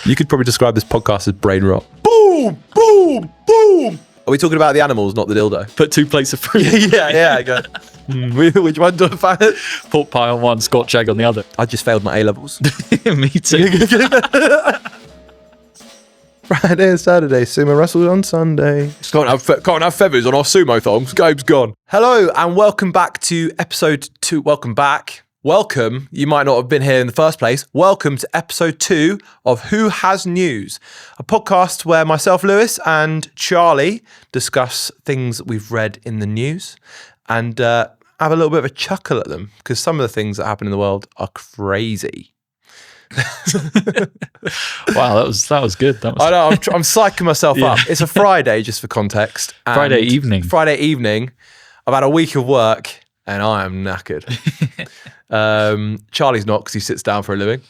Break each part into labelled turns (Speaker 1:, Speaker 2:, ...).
Speaker 1: You could probably describe this podcast as brain rot. Boom, boom, boom. Are we talking about the animals, not the dildo?
Speaker 2: Put 2 plates of fruit.
Speaker 1: yeah. I got which one do I find?
Speaker 2: Pork pie on one, Scotch egg on the other.
Speaker 1: I just failed my A-levels.
Speaker 2: Me too.
Speaker 1: Friday and Saturday, sumo wrestled on Sunday. Can't have feathers on our sumo thongs. Gabe's gone. Hello and welcome back to episode 2. Welcome back. Welcome. You might not have been here in the first place. Welcome to episode 2 of Who Has News, a podcast where myself, Lewis, and Charlie discuss things we've read in the news and have a little bit of a chuckle at them because some of the things that happen in the world are crazy.
Speaker 2: Wow, that was good.
Speaker 1: I know. I'm psyching myself up. It's a Friday, just for context.
Speaker 2: Friday evening.
Speaker 1: I've had a week of work and I am knackered. Charlie's not because he sits down for a living.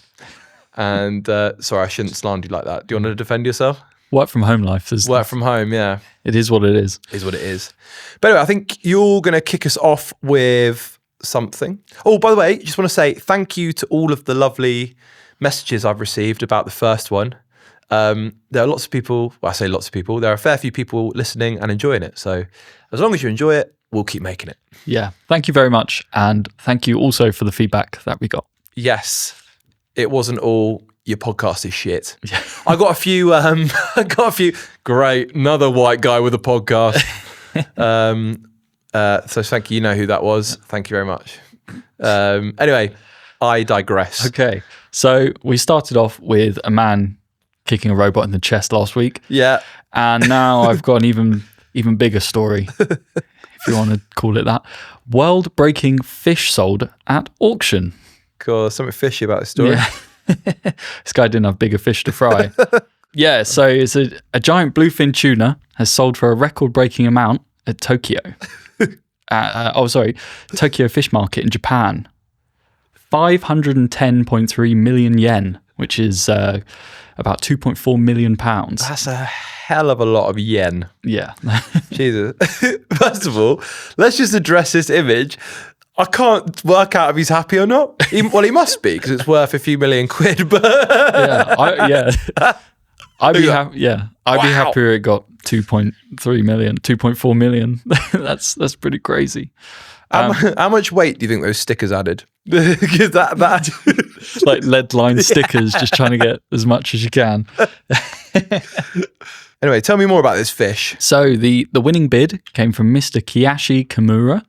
Speaker 1: And sorry, I shouldn't slander you like that. Do you want to defend yourself?
Speaker 2: Work from home life.
Speaker 1: Work from home, yeah.
Speaker 2: It is what it is.
Speaker 1: It is what it is. But anyway, I think you're going to kick us off with something. Oh, by the way, just want to say thank you to all of the lovely messages I've received about the first one. There are lots of people, well, I say lots of people, there are a fair few people listening and enjoying it. So as long as you enjoy it, we'll keep making it.
Speaker 2: Yeah. Thank you very much. And thank you also for the feedback that we got.
Speaker 1: Yes. It wasn't all your podcast is shit.
Speaker 2: Yeah.
Speaker 1: I got a few, great, another white guy with a podcast. So thank you. You know who that was. Thank you very much. Anyway, I digress.
Speaker 2: Okay. So we started off with a man kicking a robot in the chest last week.
Speaker 1: Yeah.
Speaker 2: And now I've got an even bigger story, if you want to call it that. World-breaking fish sold at auction.
Speaker 1: Cool. There's something fishy about this story.
Speaker 2: Yeah. This guy didn't have bigger fish to fry. Yeah, so it's a giant bluefin tuna has sold for a record-breaking amount at Tokyo. Tokyo Fish Market in Japan. 510.3 million yen, which is about 2.4 million pounds.
Speaker 1: That's a hell of a lot of yen.
Speaker 2: Yeah.
Speaker 1: Jesus. First of all, let's just address this image. I can't work out if he's happy or not. He must be because it's worth a few million quid. But
Speaker 2: I'd be happy. Yeah, I'd be happier it got 2.3 million, 2.4 million. That's pretty crazy.
Speaker 1: How much weight do you think those stickers added? Because that
Speaker 2: like lead line stickers, just trying to get as much as you can.
Speaker 1: Anyway, tell me more about this fish.
Speaker 2: So the winning bid came from Mr. Kiyashi Kimura.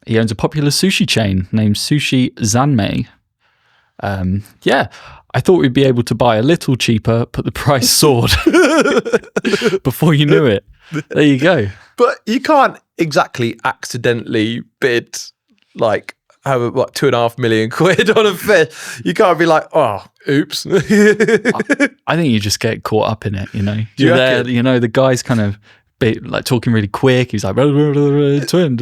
Speaker 2: He owns a popular sushi chain named Sushi Zanmei. I thought we'd be able to buy a little cheaper, but the price soared before you knew it. There you go.
Speaker 1: But you can't exactly accidentally bid like have 2.5 million quid on a fish. You can't be like, oh, oops.
Speaker 2: I think you just get caught up in it, you know. You're there, you know, the guy's kind of like talking really quick. He's like, twin,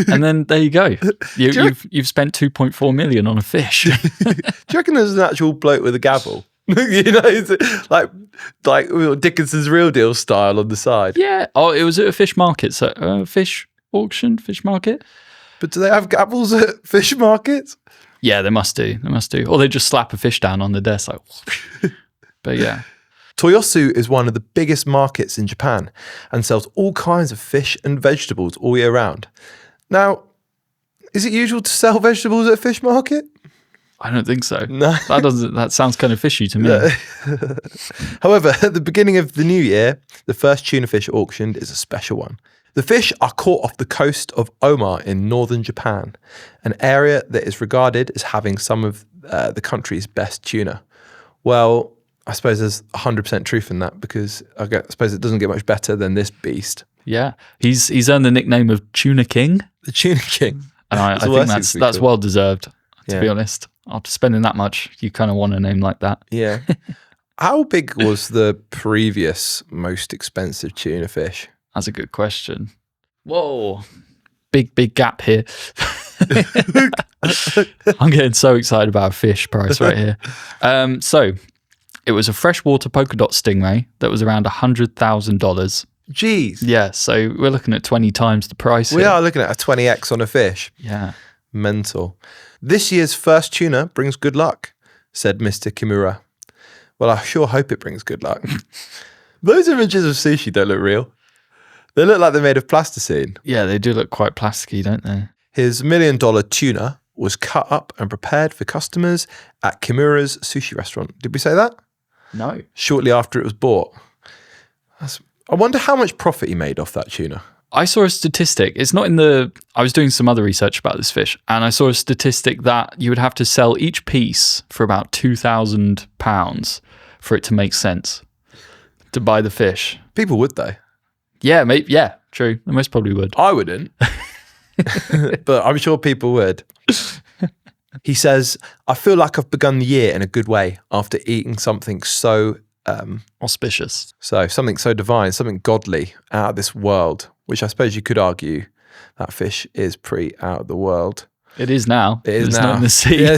Speaker 2: and then there you go. You've spent 2.4 million on a fish.
Speaker 1: Do you reckon there's an actual bloke with a gavel? You know, like Dickinson's Real Deal style on the side.
Speaker 2: Yeah. Oh, it was at a fish market, so fish auction, fish market.
Speaker 1: But do they have gavels at fish markets?
Speaker 2: Yeah, they must do. Or they just slap a fish down on the desk, like. But yeah.
Speaker 1: Toyosu is one of the biggest markets in Japan and sells all kinds of fish and vegetables all year round. Now, is it usual to sell vegetables at a fish market?
Speaker 2: I don't think so.
Speaker 1: No.
Speaker 2: That sounds kind of fishy to me.
Speaker 1: No. However, at the beginning of the new year, the first tuna fish auctioned is a special one. The fish are caught off the coast of Omar in northern Japan, an area that is regarded as having some of the country's best tuna. Well, I suppose there's 100% truth in that because I suppose it doesn't get much better than this beast.
Speaker 2: Yeah, he's earned the nickname of Tuna King.
Speaker 1: The Tuna King.
Speaker 2: And I think that's well deserved, to be honest. After spending that much, you kind of want a name like that.
Speaker 1: Yeah. How big was the previous most expensive tuna fish?
Speaker 2: That's a good question. Whoa. Big gap here. I'm getting so excited about a fish price right here. So it was a freshwater polka dot stingray that was around $100,000.
Speaker 1: Jeez.
Speaker 2: Yeah, so we're looking at 20 times the price.
Speaker 1: We are looking at a 20x on a fish.
Speaker 2: Yeah.
Speaker 1: Mental. This year's first tuna brings good luck, said Mr. Kimura. Well, I sure hope it brings good luck. Those images of sushi don't look real. They look like they're made of plasticine.
Speaker 2: Yeah, they do look quite plasticky, don't they?
Speaker 1: His $1 million tuna was cut up and prepared for customers at Kimura's sushi restaurant. Did we say that?
Speaker 2: No.
Speaker 1: Shortly after it was bought. I wonder how much profit he made off that tuna.
Speaker 2: I saw a statistic. It's not in the... I was doing some other research about this fish, and I saw a statistic that you would have to sell each piece for about £2,000 for it to make sense to buy the fish.
Speaker 1: People would, though.
Speaker 2: Yeah, maybe. Yeah, true. They most probably would.
Speaker 1: I wouldn't. But I'm sure people would. He says, I feel like I've begun the year in a good way after eating something so...
Speaker 2: auspicious.
Speaker 1: So something so divine, something godly out of this world, which I suppose you could argue that fish is pretty out of the world.
Speaker 2: It is now.
Speaker 1: It is
Speaker 2: it's
Speaker 1: now.
Speaker 2: Not in the sea.
Speaker 1: Yeah.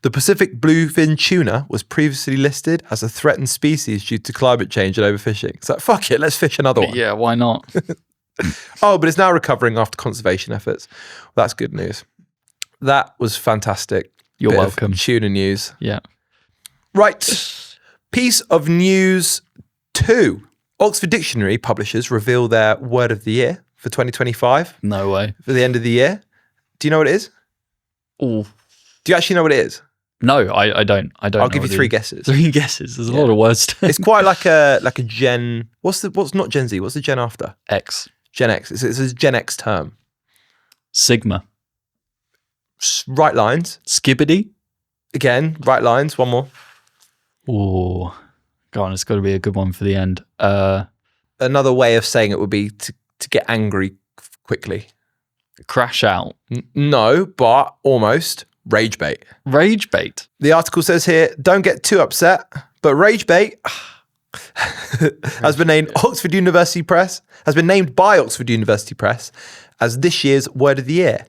Speaker 1: The Pacific bluefin tuna was previously listed as a threatened species due to climate change and overfishing. It's like, fuck it, let's fish another one.
Speaker 2: Yeah, why not?
Speaker 1: Oh, but it's now recovering after conservation efforts. Well, that's good news. That was fantastic.
Speaker 2: You're
Speaker 1: Bit
Speaker 2: welcome.
Speaker 1: of tuna news.
Speaker 2: Yeah.
Speaker 1: Right. Piece of news 2. Oxford Dictionary publishers reveal their word of the year for 2025.
Speaker 2: No way.
Speaker 1: For the end of the year. Do you know what it is?
Speaker 2: Oh.
Speaker 1: Do you actually know what it is?
Speaker 2: No, I don't.
Speaker 1: I'll give you 3 guesses.
Speaker 2: 3 guesses. There's a lot of words.
Speaker 1: It's quite like a Gen. What's not Gen Z? What's the Gen after?
Speaker 2: X.
Speaker 1: Gen X. It's a Gen X term.
Speaker 2: Sigma.
Speaker 1: Right lines.
Speaker 2: Skibbity.
Speaker 1: Again, right lines. One more.
Speaker 2: Oh, go on. It's got to be a good one for the end.
Speaker 1: Another way of saying it would be to get angry quickly.
Speaker 2: Crash out.
Speaker 1: No, but almost. Rage bait.
Speaker 2: Rage bait.
Speaker 1: The article says here, don't get too upset, but rage bait has been named by Oxford University Press as this year's word of the year,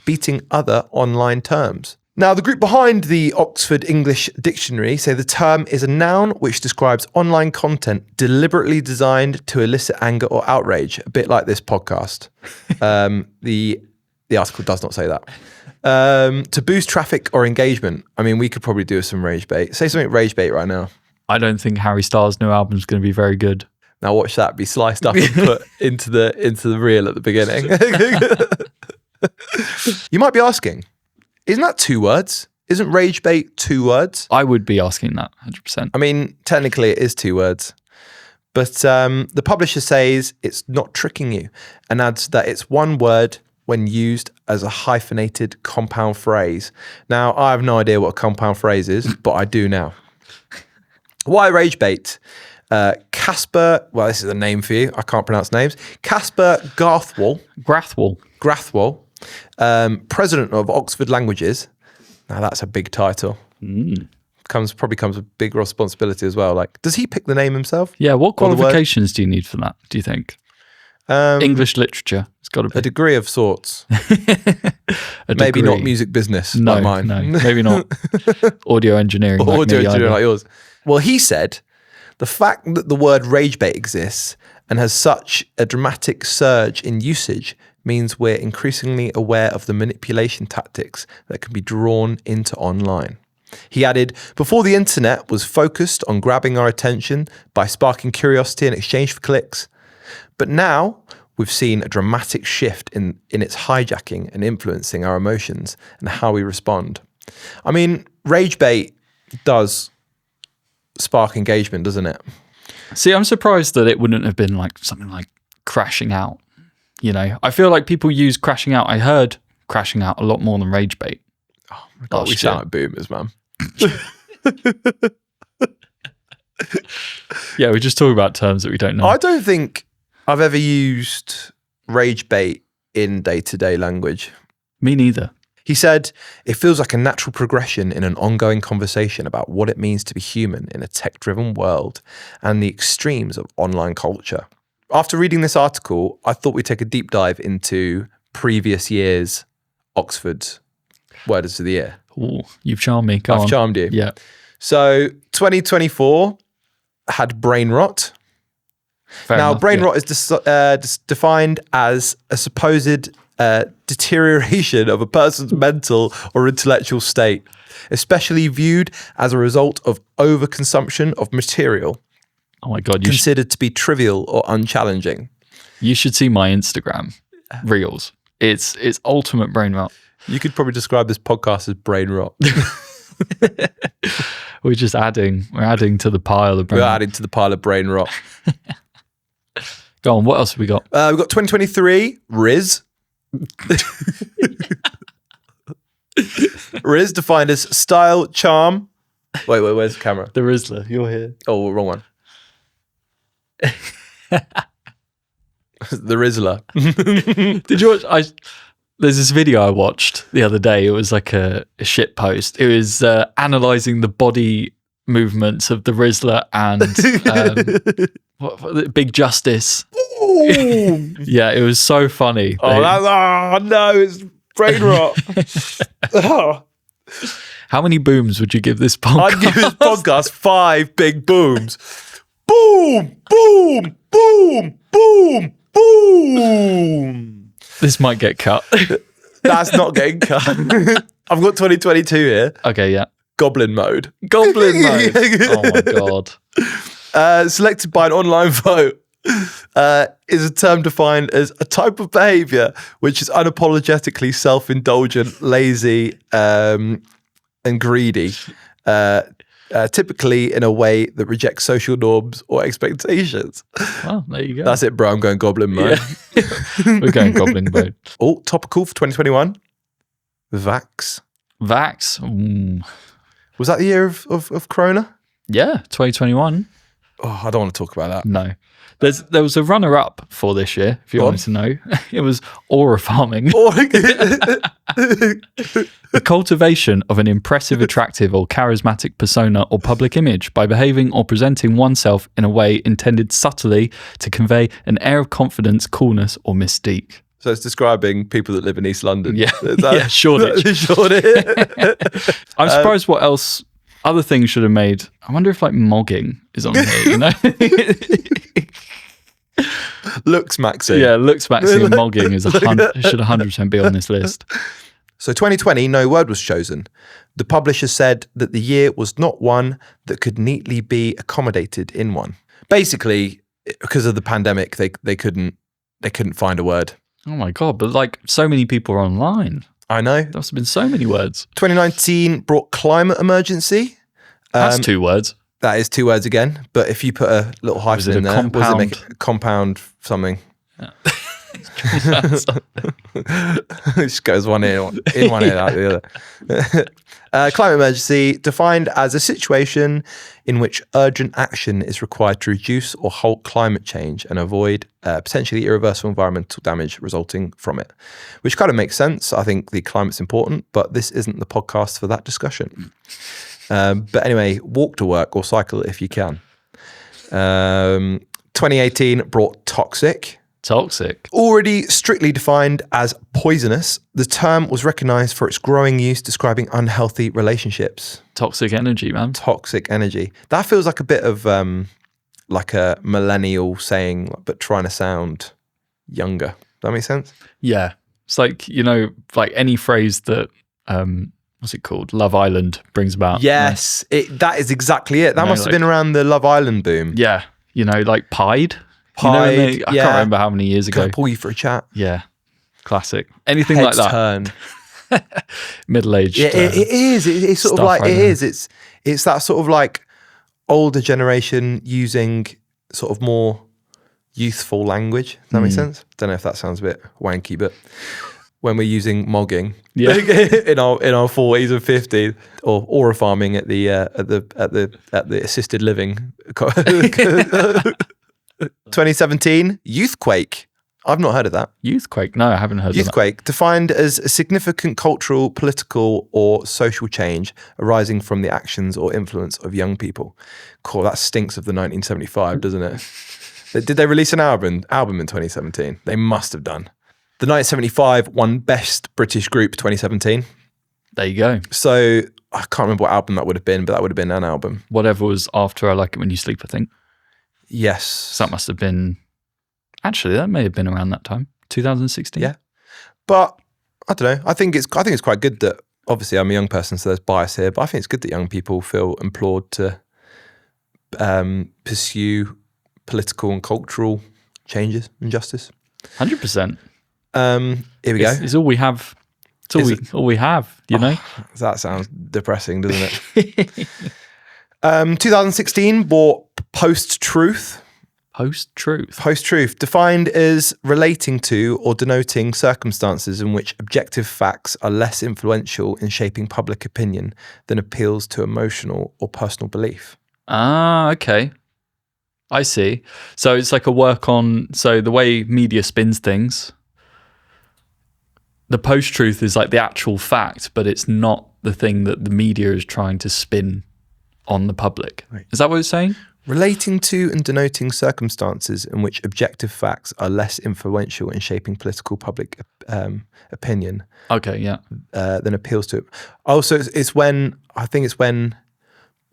Speaker 1: beating other online terms. Now, the group behind the Oxford English Dictionary say the term is a noun which describes online content deliberately designed to elicit anger or outrage, a bit like this podcast. The article does not say that. To boost traffic or engagement. I mean, we could probably do some rage bait. Say something rage bait right now.
Speaker 2: I don't think Harry Styles' new album is going to be very good.
Speaker 1: Now watch that be sliced up and put into the reel at the beginning. You might be asking, isn't that 2 words? Isn't rage bait 2 words?
Speaker 2: I would be asking that 100%.
Speaker 1: I mean, technically it is 2 words. But the publisher says it's not tricking you and adds that it's 1 word when used as a hyphenated compound phrase. Now, I have no idea what a compound phrase is, but I do now. Why rage bait? Casper, well, this is a name for you. I can't pronounce names. Casper Grathwohl, president of Oxford Languages. Now, that's a big title. Probably comes with big responsibility as well. Like, does he pick the name himself?
Speaker 2: Yeah, what qualifications do you need for that, do you think? English literature. It's got to be.
Speaker 1: A degree of sorts. Maybe not music business like mine.
Speaker 2: No, maybe not. Audio engineering.
Speaker 1: Or audio engineering like yours. Well, he said, the fact that the word rage bait exists and has such a dramatic surge in usage means we're increasingly aware of the manipulation tactics that can be drawn into online. He added, before the internet was focused on grabbing our attention by sparking curiosity in exchange for clicks, but now we've seen a dramatic shift in its hijacking and influencing our emotions and how we respond. I mean, rage bait does spark engagement, doesn't it?
Speaker 2: See, I'm surprised that it wouldn't have been like something like crashing out. You know, I feel like people use crashing out. I heard crashing out a lot more than rage bait.
Speaker 1: Oh my God, we sound like boomers, man.
Speaker 2: Yeah, we're just talking about terms that we don't know.
Speaker 1: I don't think I've ever used rage bait in day-to-day language.
Speaker 2: Me neither.
Speaker 1: He said, it feels like a natural progression in an ongoing conversation about what it means to be human in a tech-driven world and the extremes of online culture. After reading this article, I thought we'd take a deep dive into previous year's Oxford Words of the Year.
Speaker 2: Ooh, you've charmed me.
Speaker 1: I've charmed you.
Speaker 2: Yeah.
Speaker 1: So 2024 had brain rot.
Speaker 2: Fair enough,
Speaker 1: brain rot is defined as a supposed deterioration of a person's mental or intellectual state. especially viewed as a result of overconsumption of material.
Speaker 2: Oh my God.
Speaker 1: Considered to be trivial or unchallenging.
Speaker 2: You should see my Instagram reels. It's ultimate brain rot.
Speaker 1: You could probably describe this podcast as brain rot.
Speaker 2: We're adding to the pile of brain rot.
Speaker 1: We're adding to the pile of brain rot.
Speaker 2: Go on, what else have we got?
Speaker 1: We've got 2023, Riz. Riz defined as style, charm. Wait, where's the camera?
Speaker 2: The Rizzler, you're here.
Speaker 1: Oh, wrong one. The Rizzler.
Speaker 2: Did you watch? There's this video I watched the other day. It was like a shit post. It was analysing the body movements of the Rizzler and Big Justice. Yeah, it was so funny.
Speaker 1: Oh no, it's brain rot.
Speaker 2: How many booms would you give this podcast?
Speaker 1: I'd give this podcast 5 big booms. Boom, boom, boom, boom, boom.
Speaker 2: This might get cut.
Speaker 1: That's not getting cut. I've got 2022 here.
Speaker 2: Okay, yeah.
Speaker 1: Goblin mode.
Speaker 2: Goblin mode. Oh my God.
Speaker 1: Selected by an online vote is a term defined as a type of behavior which is unapologetically self-indulgent, lazy, and greedy. Typically in a way that rejects social norms or expectations.
Speaker 2: Well, there you go.
Speaker 1: That's it, bro. I'm going goblin mode.
Speaker 2: Yeah. We're going goblin mode.
Speaker 1: Oh, topical for 2021. Vax. Was that the year of Corona?
Speaker 2: Yeah, 2021.
Speaker 1: Oh, I don't want to talk about that.
Speaker 2: No. There was a runner-up for this year, if you wanted to know. It was aura farming. The cultivation of an impressive, attractive, or charismatic persona or public image by behaving or presenting oneself in a way intended subtly to convey an air of confidence, coolness, or mystique.
Speaker 1: So it's describing people that live in East London.
Speaker 2: Yeah, Shoreditch.
Speaker 1: Shoreditch.
Speaker 2: I'm surprised what else... Other things should have made... I wonder if, like, mogging is on here, you know?
Speaker 1: Looks maxing.
Speaker 2: Yeah, looks maxing and mogging should 100% be on this list.
Speaker 1: So 2020, no word was chosen. The publisher said that the year was not one that could neatly be accommodated in one. Basically, because of the pandemic, they couldn't find a word.
Speaker 2: Oh my God, but like so many people are online.
Speaker 1: I know.
Speaker 2: There must have been so many words.
Speaker 1: 2019 brought climate emergency.
Speaker 2: That's 2 words.
Speaker 1: That is 2 words again. But if you put a little hyphen in there,
Speaker 2: compound?
Speaker 1: what does it make it? Compound something. Yeah. It just goes one in one ear, out the other. Climate emergency defined as a situation in which urgent action is required to reduce or halt climate change and avoid potentially irreversible environmental damage resulting from it, which kind of makes sense. I think the climate's important, but this isn't the podcast for that discussion. But anyway, walk to work or cycle if you can. 2018 brought toxic. Already strictly defined as poisonous, the term was recognized for its growing use describing unhealthy relationships.
Speaker 2: Toxic energy, man.
Speaker 1: Toxic energy. That feels like a bit of like a millennial saying, but trying to sound younger. Does that make sense?
Speaker 2: Yeah. It's like, you know, like any phrase that, what's it called? Love Island brings about.
Speaker 1: Yes, that is exactly it. That must have been around the Love Island boom.
Speaker 2: Yeah. You know, like Pied.
Speaker 1: You know,
Speaker 2: I can't remember how many years ago.
Speaker 1: Can I pull you for a chat?
Speaker 2: Yeah. Classic. Anything
Speaker 1: Heads
Speaker 2: like that.
Speaker 1: Turn.
Speaker 2: Middle-aged.
Speaker 1: Yeah, it is. It's sort of like,
Speaker 2: right
Speaker 1: it is. It's that sort of like older generation using sort of more youthful language. Does that make sense? Don't know if that sounds a bit wanky, but when we're using mogging in our 40s and 50s, or aura farming at the assisted living. 2017, Youthquake. I've not heard of that.
Speaker 2: Youthquake? No, I haven't heard of that.
Speaker 1: Youthquake, defined as a significant cultural, political, or social change arising from the actions or influence of young people. Cool, that stinks of the 1975, doesn't it? Did they release an album in 2017? They must have done. The 1975 won Best British Group 2017.
Speaker 2: There you go.
Speaker 1: So I can't remember what album that would have been, but that would have been an album.
Speaker 2: Whatever was after I Like It When You Sleep, I think.
Speaker 1: Yes.
Speaker 2: So that must have been, actually, that may have been around that time, 2016.
Speaker 1: Yeah. But I don't know. I think it's quite good that obviously I'm a young person, so there's bias here, but I think it's good that young people feel implored to pursue political and cultural changes and justice.
Speaker 2: 100%.
Speaker 1: Here we go.
Speaker 2: It's all we have. It's all we have, you know?
Speaker 1: That sounds depressing, doesn't it? 2016 brought post-truth.
Speaker 2: Post-truth.
Speaker 1: Post-truth, defined as relating to or denoting circumstances in which objective facts are less influential in shaping public opinion than appeals to emotional or personal belief.
Speaker 2: Ah, okay. I see. So it's like a work on, so the way media spins things, the post-truth is like the actual fact, but it's not the thing that the media is trying to spin on the public. Right. Is that what it's saying?
Speaker 1: Relating to and denoting circumstances in which objective facts are less influential in shaping political public opinion.
Speaker 2: Okay, yeah.
Speaker 1: Than appeals to it. Also, it's when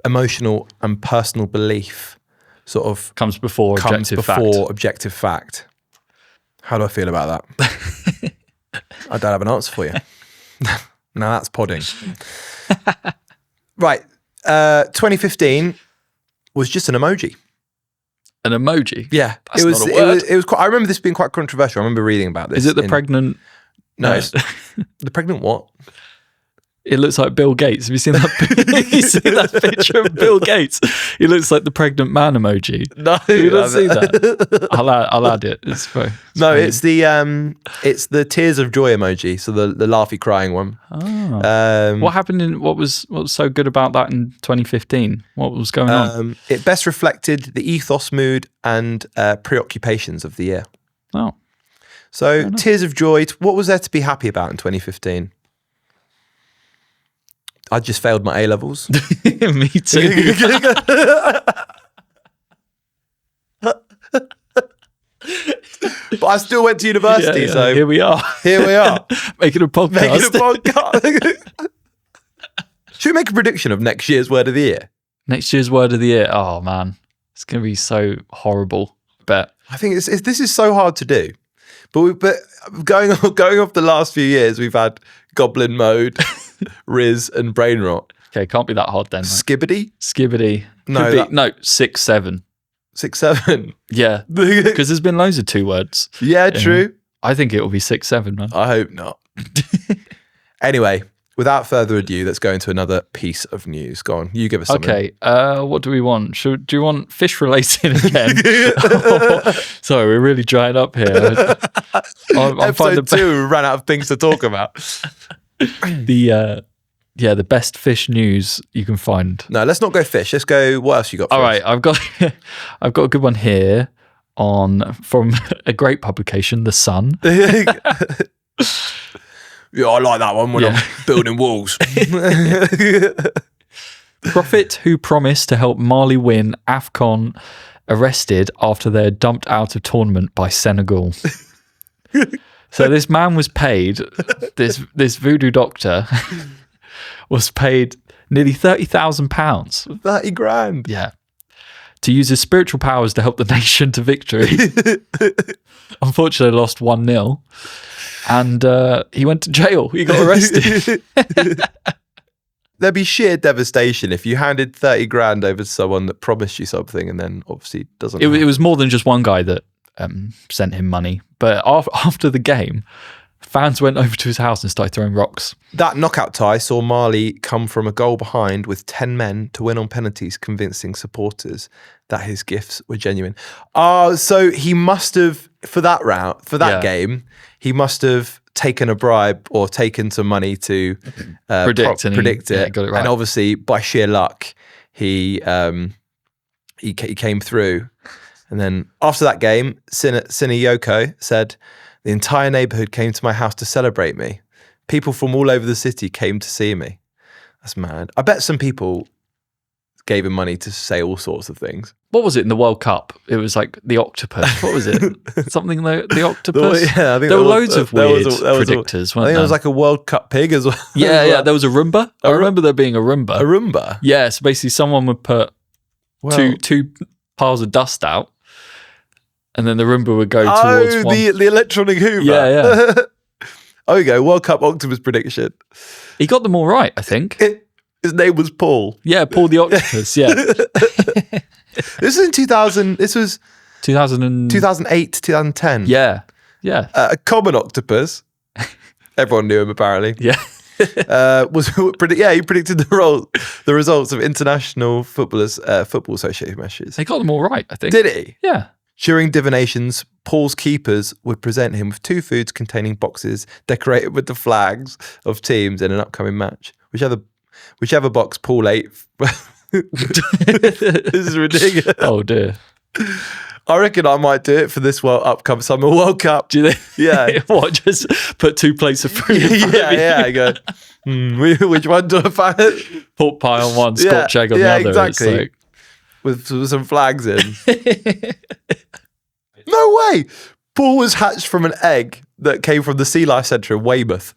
Speaker 1: emotional and personal belief sort of
Speaker 2: comes before
Speaker 1: objective fact. How do I feel about that? I don't have an answer for you. Now that's podding. Right. 2015 was just an emoji.
Speaker 2: An emoji?
Speaker 1: Yeah.
Speaker 2: That's not a word.
Speaker 1: It was quite, I remember this being quite controversial. I remember reading about this.
Speaker 2: Is it the pregnant?
Speaker 1: No. The pregnant what?
Speaker 2: It looks like Bill Gates. Have you seen that? You see that picture of Bill Gates? He looks like the pregnant man emoji.
Speaker 1: No,
Speaker 2: you don't see that. I'll add it. It's funny.
Speaker 1: It's the tears of joy emoji. So the laughy crying one.
Speaker 2: Oh. What happened what was so good about that in 2015? What was going on?
Speaker 1: It best reflected the ethos, mood, and preoccupations of the year.
Speaker 2: Oh.
Speaker 1: So tears of joy. What was there to be happy about in 2015? I just failed my A-levels.
Speaker 2: Me too.
Speaker 1: But I still went to university, so
Speaker 2: here we are. Making a podcast.
Speaker 1: Should we make a prediction of next year's word of the year?
Speaker 2: Next year's word of the year? Oh, man. It's going to be so horrible. But
Speaker 1: I think this is so hard to do. But going off the last few years, we've had goblin mode, Riz, and brain rot.
Speaker 2: Okay, can't be that hard then. Right? Skibbity. No, 6, 7.
Speaker 1: 6, 7.
Speaker 2: Yeah, because there's been loads of 2 words.
Speaker 1: Yeah, true.
Speaker 2: I think it will be 6, 7, man.
Speaker 1: I hope not. Anyway, without further ado, let's go into another piece of news. Go on, you give us something.
Speaker 2: Okay, what do we want? Do you want fish related again? Sorry, we're really drying up here.
Speaker 1: Episode 2, we ran out of things to talk about.
Speaker 2: The best fish news you can find.
Speaker 1: No, let's not go fish. Let's go. What else you got?
Speaker 2: All right, I've got a good one here from a great publication, The Sun.
Speaker 1: Yeah, I like that one when I'm building walls.
Speaker 2: Prophet who promised to help Mali win AFCON arrested after they're dumped out of tournament by Senegal. So this man was paid, this voodoo doctor was paid nearly £30,000.
Speaker 1: 30 grand.
Speaker 2: Yeah. To use his spiritual powers to help the nation to victory. Unfortunately, lost 1-0. And he went to jail. He got arrested.
Speaker 1: There'd be sheer devastation if you handed 30 grand over to someone that promised you something and then obviously doesn't.
Speaker 2: It was more than just one guy that sent him money. But after the game, fans went over to his house and started throwing rocks.
Speaker 1: That knockout tie saw Mali come from a goal behind with 10 men to win on penalties, convincing supporters that his gifts were genuine. So he must have, for that game, he must have taken a bribe or taken some money to predict it.
Speaker 2: Yeah, got it right.
Speaker 1: And obviously, by sheer luck, he came through. And then after that game, Sina Yoko said, "The entire neighborhood came to my house to celebrate me. People from all over the city came to see me." That's mad. I bet some people gave him money to say all sorts of things.
Speaker 2: What was it in the World Cup? It was like the octopus. What was it? Something like the octopus?
Speaker 1: I think
Speaker 2: there were loads of weird predictors, weren't there?
Speaker 1: There was like a World Cup pig as well.
Speaker 2: Yeah, there was a Roomba. I remember there being a Roomba.
Speaker 1: A Roomba?
Speaker 2: Yeah, so basically someone would put two piles of dust out, and then the Roomba would go towards one.
Speaker 1: The electronic Hoover.
Speaker 2: Yeah.
Speaker 1: Oh, you go. World Cup octopus prediction.
Speaker 2: He got them all right, I think.
Speaker 1: His name was Paul.
Speaker 2: Yeah, Paul the octopus. Yeah.
Speaker 1: This is in 2000. This was 2008 to 2010.
Speaker 2: Yeah. Yeah.
Speaker 1: A common octopus. Everyone knew him apparently.
Speaker 2: Yeah.
Speaker 1: He predicted the results of international football association matches.
Speaker 2: They got them all right, I think.
Speaker 1: Did he?
Speaker 2: Yeah.
Speaker 1: During divinations, Paul's keepers would present him with 2 foods containing boxes decorated with the flags of teams in an upcoming match. Whichever box Paul ate. This is ridiculous.
Speaker 2: Oh dear.
Speaker 1: I reckon I might do it for this upcoming Summer World Cup.
Speaker 2: Do you think?
Speaker 1: Yeah.
Speaker 2: What? Just put 2 plates of fruit in front of you?
Speaker 1: Yeah. I go, which one do I find?
Speaker 2: Pork pie on one, Scotch egg on the other.
Speaker 1: Exactly.
Speaker 2: It's like...
Speaker 1: with some flags in. No way. Paul was hatched from an egg that came from the Sea Life Centre in Weymouth.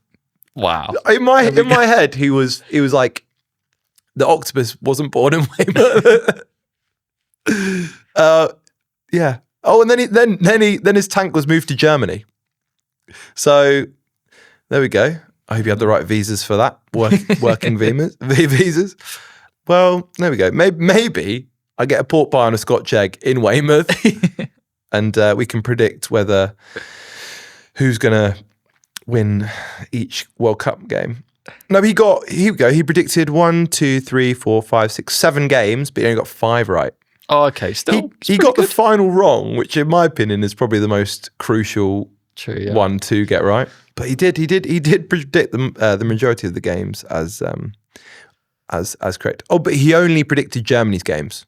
Speaker 2: Wow.
Speaker 1: In my head, he was like, the octopus wasn't born in Weymouth. Yeah. Oh, and then his tank was moved to Germany. So there we go. I hope you had the right visas for that. Working visas. Well, there we go. Maybe I get a pork pie and a Scotch egg in Weymouth, and we can predict who's gonna win each World Cup game. No, he predicted 1, 2, 3, 4, 5, 6, 7 games, but he only got 5 right.
Speaker 2: Oh, okay. Still,
Speaker 1: he got the final wrong, which in my opinion is probably the most crucial one to get right. But he did predict the majority of the games as correct. Oh, but he only predicted Germany's games.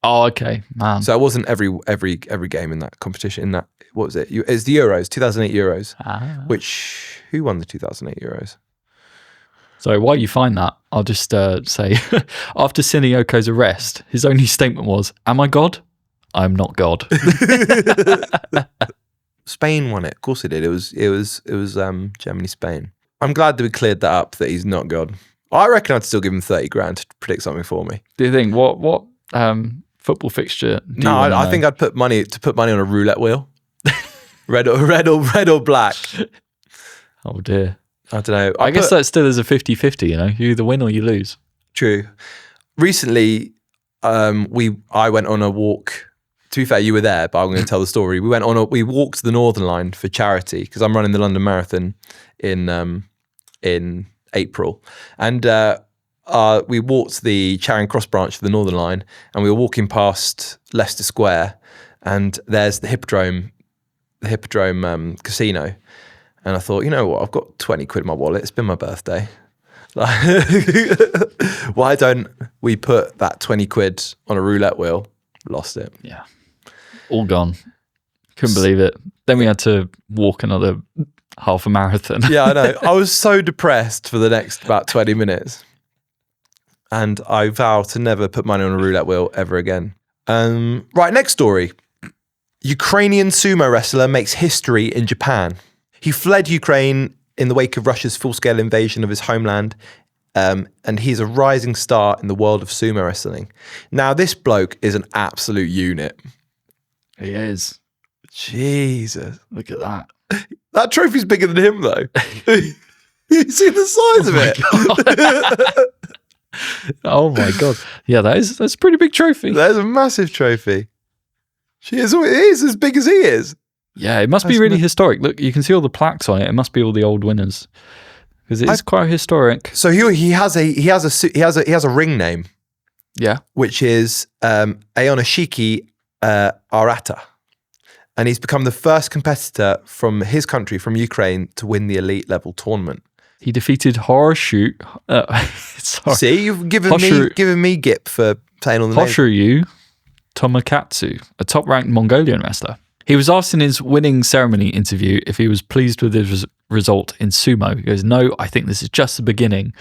Speaker 2: Oh, okay, man.
Speaker 1: So it wasn't every game in that competition. In that, what was it? It's the Euros, 2008 Euros. Who won the 2008 Euros?
Speaker 2: So while you find that, I'll just say, after Sinioko's arrest, his only statement was, "Am I God? I'm not God."
Speaker 1: Spain won it. Of course it did. It was Germany, Spain. I'm glad that we cleared that up, that he's not God. I reckon I'd still give him 30 grand to predict something for me.
Speaker 2: Do you think what football fixture?
Speaker 1: I think I'd put money on a roulette wheel. red or black.
Speaker 2: Oh dear.
Speaker 1: I don't know.
Speaker 2: I guess that still is a 50-50, you know. You either win or you lose.
Speaker 1: True. Recently, I went on a walk. To be fair, you were there, but I'm going to tell the story. We walked the Northern Line for charity because I'm running the London Marathon in April, and we walked the Charing Cross branch of the Northern Line, and we were walking past Leicester Square, and there's the Hippodrome casino. And I thought, you know what? I've got 20 quid in my wallet. It's been my birthday. Why don't we put that 20 quid on a roulette wheel? Lost it.
Speaker 2: Yeah. All gone. Couldn't believe it. Then we had to walk another half a marathon.
Speaker 1: Yeah, I know. I was so depressed for the next about 20 minutes. And I vow to never put money on a roulette wheel ever again. Right, next story. Ukrainian sumo wrestler makes history in Japan. He fled Ukraine in the wake of Russia's full-scale invasion of his homeland, and he's a rising star in the world of sumo wrestling. Now, this bloke is an absolute unit.
Speaker 2: He is.
Speaker 1: Jesus.
Speaker 2: Look at that.
Speaker 1: That trophy's bigger than him, though. You see the size of it?
Speaker 2: Oh, my God. Yeah, that's a pretty big trophy.
Speaker 1: That is a massive trophy. He is as big as he is.
Speaker 2: Yeah, it must be really historic. Look, you can see all the plaques on it. It must be all the old winners because it's quite historic.
Speaker 1: So he has a ring name.
Speaker 2: Yeah,
Speaker 1: which is Aonashiki Arata, and he's become the first competitor from his country, from Ukraine, to win the elite level tournament.
Speaker 2: He defeated Horoshu.
Speaker 1: See, you've given me gip for saying all the names.
Speaker 2: Hoshoryu Tomakatsu, a top-ranked Mongolian wrestler. He was asked in his winning ceremony interview if he was pleased with his result in sumo. He goes, "No, I think this is just the beginning."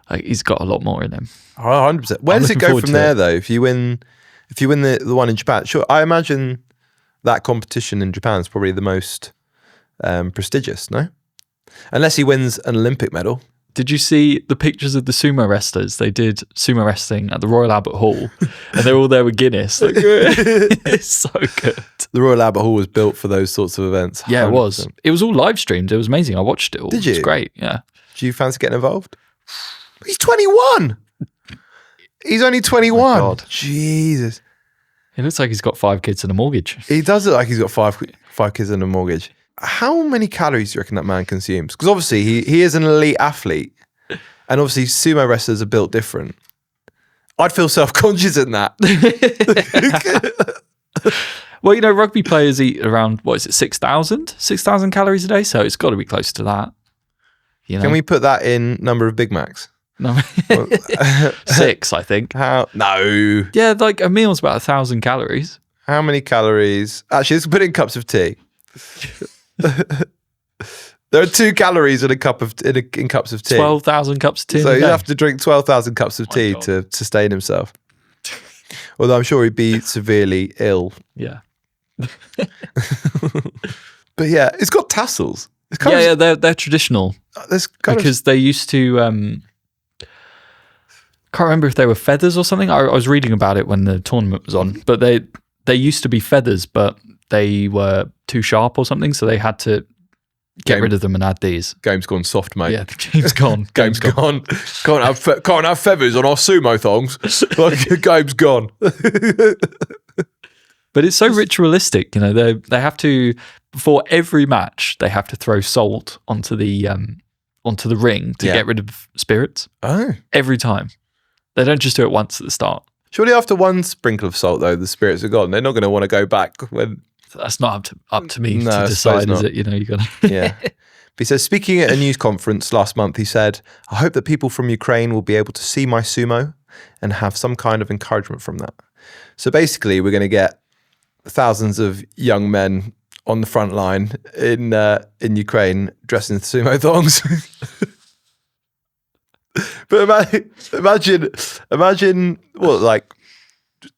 Speaker 2: Like, he's got a lot more in him.
Speaker 1: 100%. Where does it go from there, though? If you win the one in Japan, sure. I imagine that competition in Japan is probably the most prestigious. No, unless he wins an Olympic medal.
Speaker 2: Did you see the pictures of the sumo wrestlers? They did sumo wrestling at the Royal Albert Hall, and they're all there with Guinness. Like, it's so good.
Speaker 1: The Royal Albert Hall was built for those sorts of events. 100%.
Speaker 2: Yeah, it was. It was all live streamed. It was amazing. I watched it all.
Speaker 1: Did you?
Speaker 2: It was great. Yeah.
Speaker 1: Do you fancy getting involved? He's 21. He's only 21.
Speaker 2: Oh my God.
Speaker 1: Jesus.
Speaker 2: It looks like he's got 5 kids and a mortgage.
Speaker 1: He does look like he's got five kids and a mortgage. How many calories do you reckon that man consumes? Because obviously he is an elite athlete, and obviously sumo wrestlers are built different. I'd feel self-conscious in that.
Speaker 2: Well, you know, rugby players eat around, 6,000 calories a day, so it's got to be close to that. You know?
Speaker 1: Can we put that in number of Big Macs?
Speaker 2: No. 6, I think.
Speaker 1: How? No.
Speaker 2: Yeah, like a meal's about 1,000 calories.
Speaker 1: How many calories? Actually, let's put in cups of tea. There are 2 calories in in cups of tea.
Speaker 2: 12,000 cups of tea.
Speaker 1: So you have to drink 12,000 cups of tea
Speaker 2: God.
Speaker 1: to sustain himself. Although I'm sure he'd be severely ill.
Speaker 2: Yeah.
Speaker 1: But yeah, it's got tassels. It's kind
Speaker 2: Yeah, they're traditional because they used to. Can't remember if they were feathers or something. I was reading about it when the tournament was on, but they used to be feathers, but they were too sharp or something, so they had to get rid of them and add these.
Speaker 1: Game's gone soft, mate.
Speaker 2: Yeah, the game's gone.
Speaker 1: Game's gone. Can't have feathers on our sumo thongs. Like, game's gone.
Speaker 2: But it's so ritualistic, you know. They have to, before every match, they have to throw salt onto the ring to get rid of spirits.
Speaker 1: Oh,
Speaker 2: every time. They don't just do it once at the start.
Speaker 1: Surely after one sprinkle of salt, though, the spirits are gone. They're not going to want to go back when.
Speaker 2: That's not up to me to decide, is it? You know, you got to.
Speaker 1: Yeah. But he says, speaking at a news conference last month, he said, "I hope that people from Ukraine will be able to see my sumo and have some kind of encouragement from that." So basically, we're going to get thousands of young men on the front line in Ukraine dressed in sumo thongs. But imagine what, like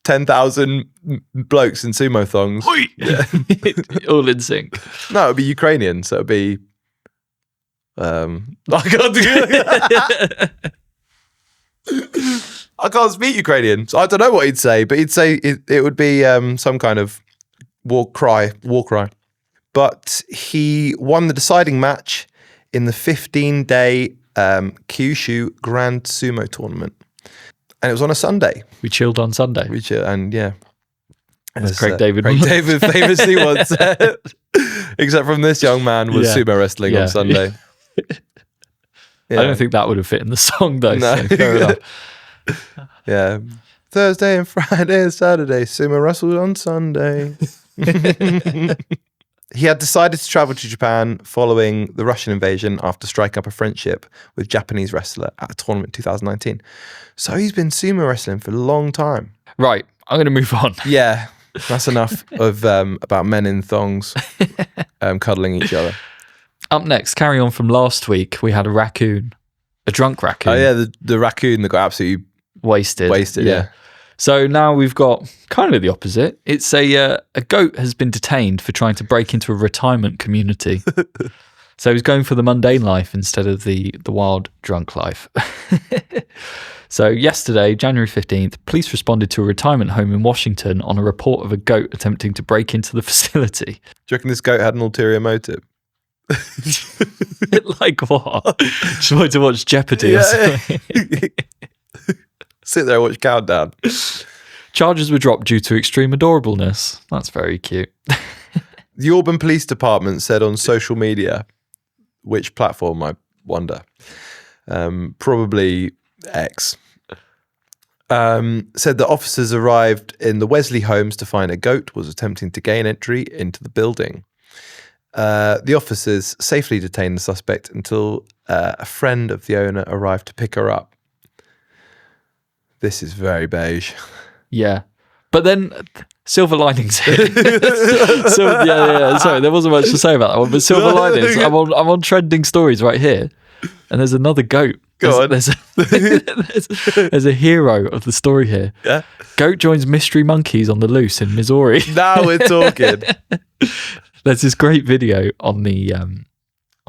Speaker 1: 10,000 blokes in sumo thongs.
Speaker 2: Yeah. All in sync.
Speaker 1: No, it'd be Ukrainian, so it'd be. I can't speak Ukrainian, so I don't know what he'd say, but he'd say it would be some kind of war cry. But he won the deciding match in the 15-day Kyushu Grand Sumo Tournament. And it was on a Sunday.
Speaker 2: We chilled on Sunday.
Speaker 1: And yeah.
Speaker 2: As Craig David
Speaker 1: famously once said. Except from this young man was sumo wrestling on Sunday.
Speaker 2: Yeah. I don't think that would have fit in the song though.
Speaker 1: No.
Speaker 2: So fair enough.
Speaker 1: Yeah. Thursday and Friday and Saturday. Sumo wrestled on Sunday. He had decided to travel to Japan following the Russian invasion after striking up a friendship with Japanese wrestler at a tournament in 2019. So he's been sumo wrestling for a long time.
Speaker 2: Right. I'm going to move on.
Speaker 1: Yeah. That's enough of about men in thongs cuddling each other.
Speaker 2: Up next, carry on from last week, we had a drunk raccoon.
Speaker 1: Oh yeah, the raccoon that got absolutely
Speaker 2: wasted.
Speaker 1: Yeah.
Speaker 2: So now we've got kind of the opposite. It's a goat has been detained for trying to break into a retirement community. So he's going for the mundane life instead of the wild drunk life. So yesterday, January 15th, police responded to a retirement home in Washington on a report of a goat attempting to break into the facility.
Speaker 1: Do you reckon this goat had an ulterior motive?
Speaker 2: Like what? Just wanted to watch Jeopardy or something.
Speaker 1: Sit there and watch Countdown.
Speaker 2: Charges were dropped due to extreme adorableness. That's very cute.
Speaker 1: The Auburn Police Department said on social media, which platform, I wonder, probably X, said that officers arrived in the Wesley homes to find a goat was attempting to gain entry into the building. The officers safely detained the suspect until a friend of the owner arrived to pick her up. This is very beige.
Speaker 2: Yeah. But then silver linings here. Sorry, there wasn't much to say about that one. But silver linings. I'm on trending stories right here, and there's another goat. There's a hero of the story here.
Speaker 1: Yeah.
Speaker 2: Goat joins mystery monkeys on the loose in Missouri.
Speaker 1: Now we're talking.
Speaker 2: There's this great video on the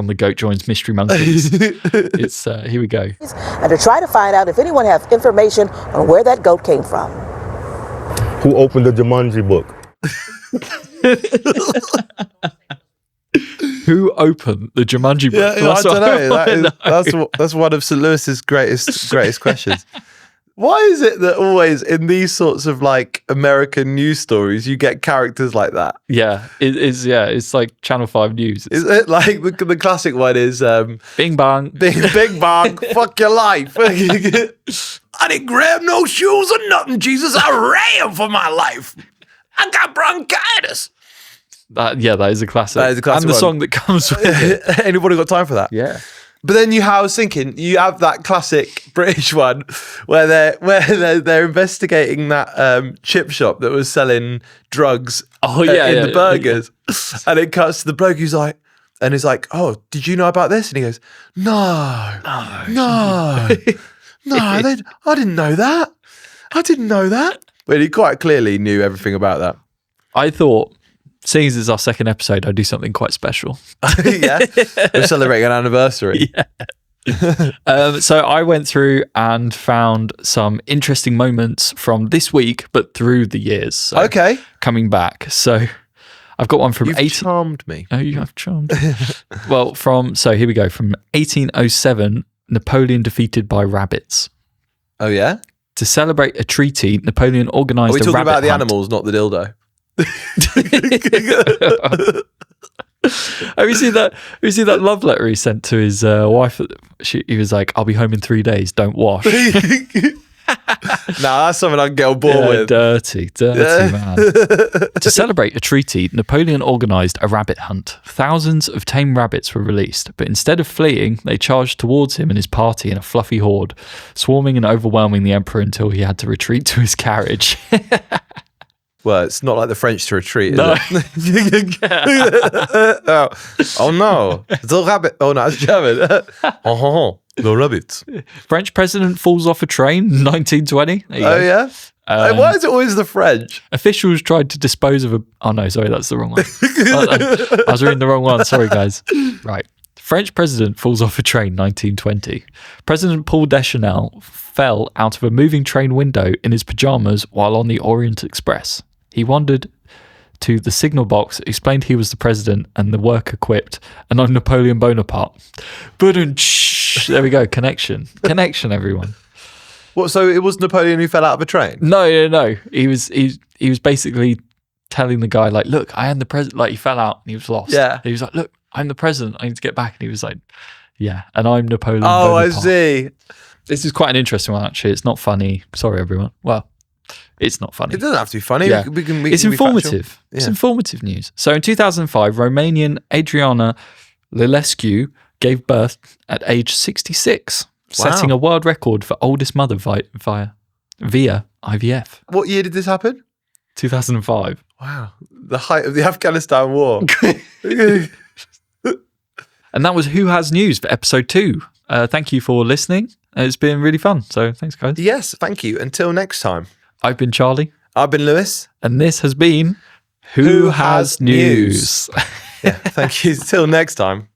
Speaker 2: on the Goat Joins Mystery Monkeys. It's here we go.
Speaker 3: And to try to find out if anyone has information on where that goat came from.
Speaker 4: Who opened the Jumanji book?
Speaker 2: Who opened the Jumanji book?
Speaker 1: Yeah, I don't know. That's one of St. Louis's greatest questions. Why is it that always in these sorts of like American news stories you get characters like that?
Speaker 2: Yeah, it is. Yeah, it's like Channel 5 News.
Speaker 1: Is it like the classic one is
Speaker 2: Bing bong,
Speaker 1: bing bong, fuck your life. I didn't grab no shoes or nothing, Jesus. I ran for my life. I got bronchitis.
Speaker 2: That is a classic.
Speaker 1: That is a classic.
Speaker 2: And the
Speaker 1: one.
Speaker 2: song that comes with it.
Speaker 1: Anybody got time for that?
Speaker 2: Yeah.
Speaker 1: But then I was thinking, you have that classic British one where they're investigating that chip shop that was selling drugs in the burgers, and it cuts to the bloke who's like, oh, did you know about this? And he goes, no, I didn't know that. But he quite clearly knew everything about that.
Speaker 2: I thought, seeing as it's our second episode, I'd do something quite special.
Speaker 1: Yeah, we're celebrating an anniversary.
Speaker 2: Yeah. So I went through and found some interesting moments from this week, but through the years. So
Speaker 1: okay.
Speaker 2: Coming back. So I've got one from
Speaker 1: You've charmed me.
Speaker 2: Oh, you have charmed. Well, here we go. From 1807, Napoleon defeated by rabbits.
Speaker 1: Oh, yeah?
Speaker 2: To celebrate a treaty, Napoleon organised a rabbit
Speaker 1: hunt. Are we talking about the
Speaker 2: hunt.
Speaker 1: animals, not the dildo?
Speaker 2: Have you seen that love letter he sent to his wife? He was like, "I'll be home in 3 days. Don't wash."
Speaker 1: That's something I can get on board with.
Speaker 2: Dirty man. To celebrate a treaty, Napoleon organised a rabbit hunt. Thousands of tame rabbits were released, but instead of fleeing, they charged towards him and his party in a fluffy horde, swarming and overwhelming the emperor until he had to retreat to his carriage.
Speaker 1: Well, it's not like the French to retreat, is
Speaker 2: No.
Speaker 1: it? Oh no, it's a rabbit. Oh no, it's German. The rabbits.
Speaker 2: French president falls off a train, 1920. There you go.
Speaker 1: Yeah? Why is it always the French?
Speaker 2: Officials tried to dispose of a... Oh no, sorry, that's the wrong one. I was reading the wrong one. Sorry, guys. Right. French president falls off a train, 1920. President Paul Deschanel fell out of a moving train window in his pajamas while on the Orient Express. He wandered to the signal box, explained he was the president, and the worker quipped, "And I'm Napoleon Bonaparte." There we go. Connection, everyone.
Speaker 1: What? So it was Napoleon who fell out of a train?
Speaker 2: No. He was basically telling the guy, like, "Look, I am the president." Like, he fell out and he was lost.
Speaker 1: Yeah.
Speaker 2: He was like, "Look, I'm the president. I need to get back." And he was like, "Yeah, and I'm Napoleon
Speaker 1: Oh,
Speaker 2: Bonaparte."
Speaker 1: I see.
Speaker 2: This is quite an interesting one, actually. It's not funny. Sorry, everyone. Well, it's not funny.
Speaker 1: It doesn't have to be funny.
Speaker 2: Yeah.
Speaker 1: We can
Speaker 2: It's
Speaker 1: be
Speaker 2: informative.
Speaker 1: factual.
Speaker 2: It's
Speaker 1: Yeah.
Speaker 2: informative news. So in 2005, Romanian Adriana Lilescu gave birth at age 66, setting a world record for oldest mother via IVF.
Speaker 1: What year did this happen?
Speaker 2: 2005.
Speaker 1: Wow. The height of the Afghanistan war.
Speaker 2: And that was Who Has News for episode 2. Thank you for listening. It's been really fun. So thanks, guys.
Speaker 1: Yes, thank you. Until next time.
Speaker 2: I've been Charlie.
Speaker 1: I've been Lewis.
Speaker 2: And this has been Who Has News.
Speaker 1: Yeah, thank you. Till next time.